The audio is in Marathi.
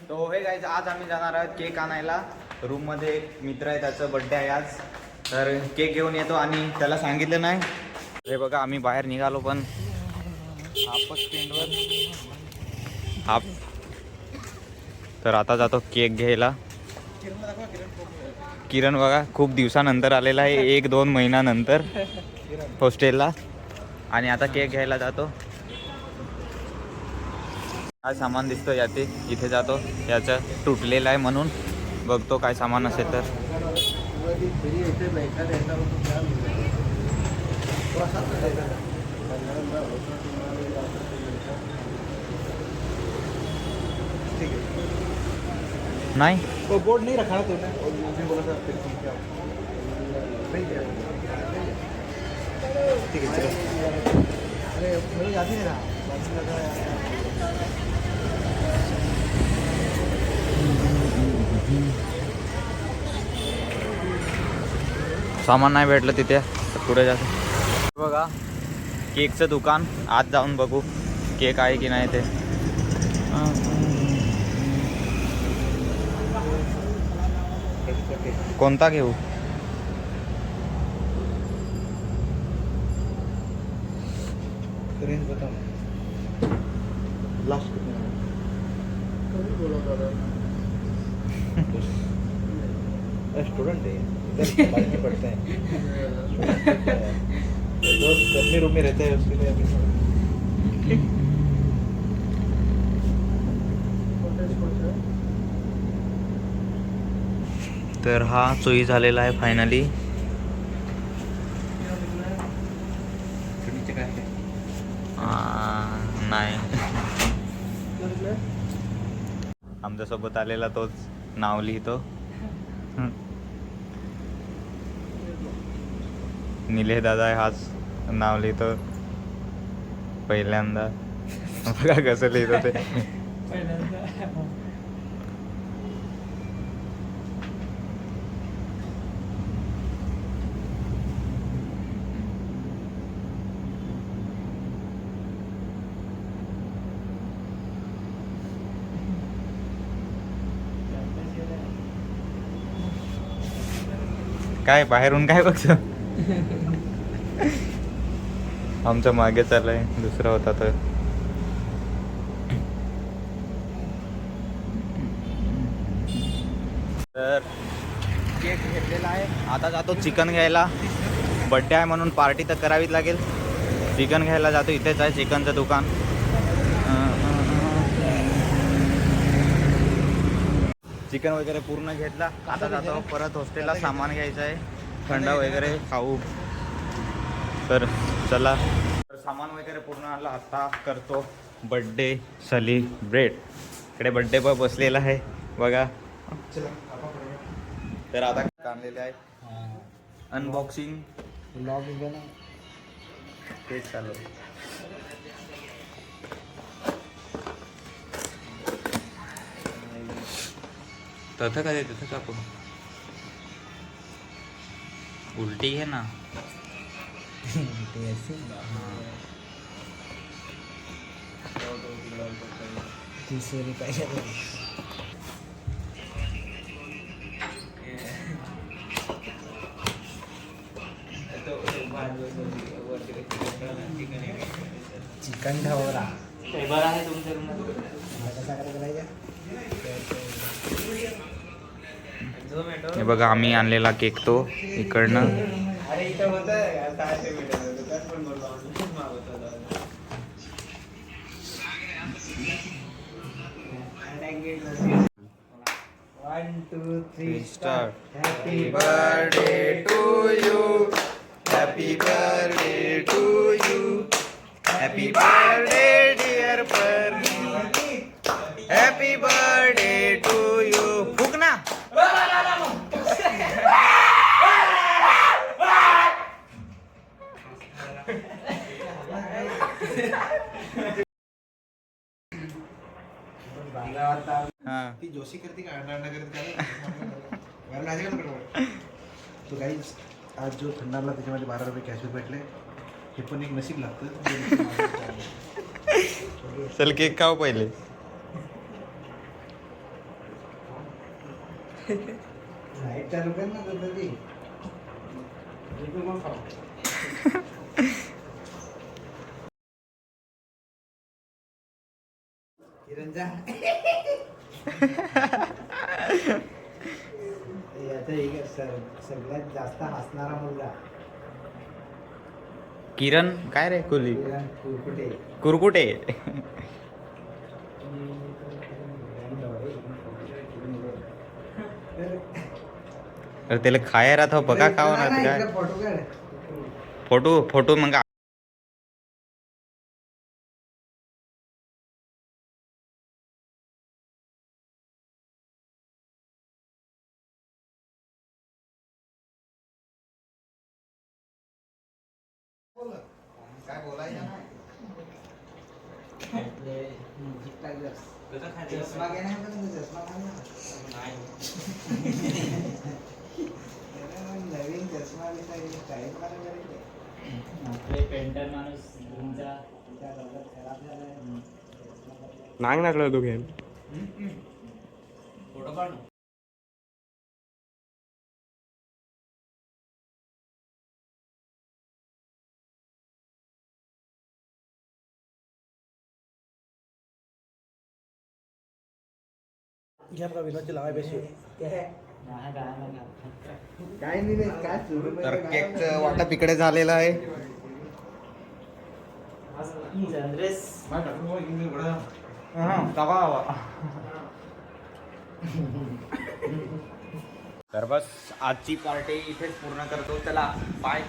तो हे गाईज आज आम्ही जाणार आहोत केक आणायला. रूममध्ये एक मित्र आहे, त्याचं बड्डे आहे आज, तर केक घेऊन येतो आणि त्याला सांगितलं नाही. हे बघा आम्ही बाहेर निघालो पण हाफच स्टँडवर हाफ. तर आता जातो केक घ्यायला. किरण बघा खूप दिवसानंतर आलेला आहे, 1-2 महिन्यानंतर हॉस्टेलला, आणि आता केक घ्यायला जातो. काय सामान दिसतो याते, इथे जातो. याचं तुटलेलं आहे म्हणून बघतो काय सामान असेल तर. नहीं वो बोर्ड नहीं रखा तो उसने बोला था फिर ठीक है ठीक है चलो. अरे मेरी याद ही नहीं रहा. सामान नाही भेटलं तिथे, पुढे जातो. बघा केकचं दुकान, आज जाऊन बघू केक आहे की नाही ते. कोणता घेऊ? रेंज बता लास्ट कितना कभी बोला था. स्टूडेंट है इधर बाहर नहीं पढ़ते हैं. दोस्त अपने रूम में रहते हैं, उसके लिए अभी तर हा चोई झालेला आहे फायनली. नाही आमच्यासोबत आलेला तोच नाव लिहितो. निलेश दादा आहे, हाच नाव लिहितो पहिल्यांदा. बघा कसं लिहितो ते. काय बाहेरून काय बघतो. आमच्या मागे चाललाय, दुसरा होता तर. तर केक घेतलेला आहे, आता जातो चिकन घ्यायला. बड्डे आहे म्हणून पार्टी तर करावीच लागेल. चिकन घ्यायला जातो, इथेच आहे चिकनचं दुकान. चिकन वगैरे पूर्ण घेतला, आता जातो परत हॉस्टेलला. सामान घ्यायचं आहे, थंड वगैरे खाऊ. तर चला, तर सामान वगैरे पूर्ण आलं. आता करतो बड्डे सेलिब्रेट. इकडे बड्डे बॉय बसलेला आहे बघा. तर आता आणलेले आहे अनबॉक्सिंग तेच चालू. तथं का तिथं कापू, उलटी घे ना. चिकन ढवरा बरं आहे तुमच्या रूम. हे बघा आम्ही आणलेला केक तो इकडनं. One, two, three, start. Happy birthday to you, happy birthday to you, happy birthday dear Parni, happy birthday to you. फूक ना. हाँ. ती जोशी करती का अंडा करती का. तो गाईज आज जो थंडारला त्याच्यामध्ये 12 रुपये कॅशबॅक भेटले. हे पण एक नशीब लागतं. चल केक खाऊ पहिले. लाईट चालू कर ना तुझं ती. किरण जा. आता एक सगळ्यात जास्त हसणारा मुलगा किरण काय रे कोहली किरण कुरकुटे. कुरकुटे. तर त्याला खाया राहत हो बघा खावं ना काय फोटो काढ. फोटो फोटो मग काय बोलायचं नाही. चष्मा घे ना, चष्मा घाल ना. नवीन चष्मा काय आपले पेंटर माणूस तुमचा खराब झालाय. नाग नाचला तू घेऊन. फोटो काढ. घ्या बघा विनोदची लावाय बेशी. नाही काय काय नाही काय सुरू तर केकचं वाटप इकडे झालेलं आहे. तर बस आजची पार्टी इथेच पूर्ण करतो. चला बाय.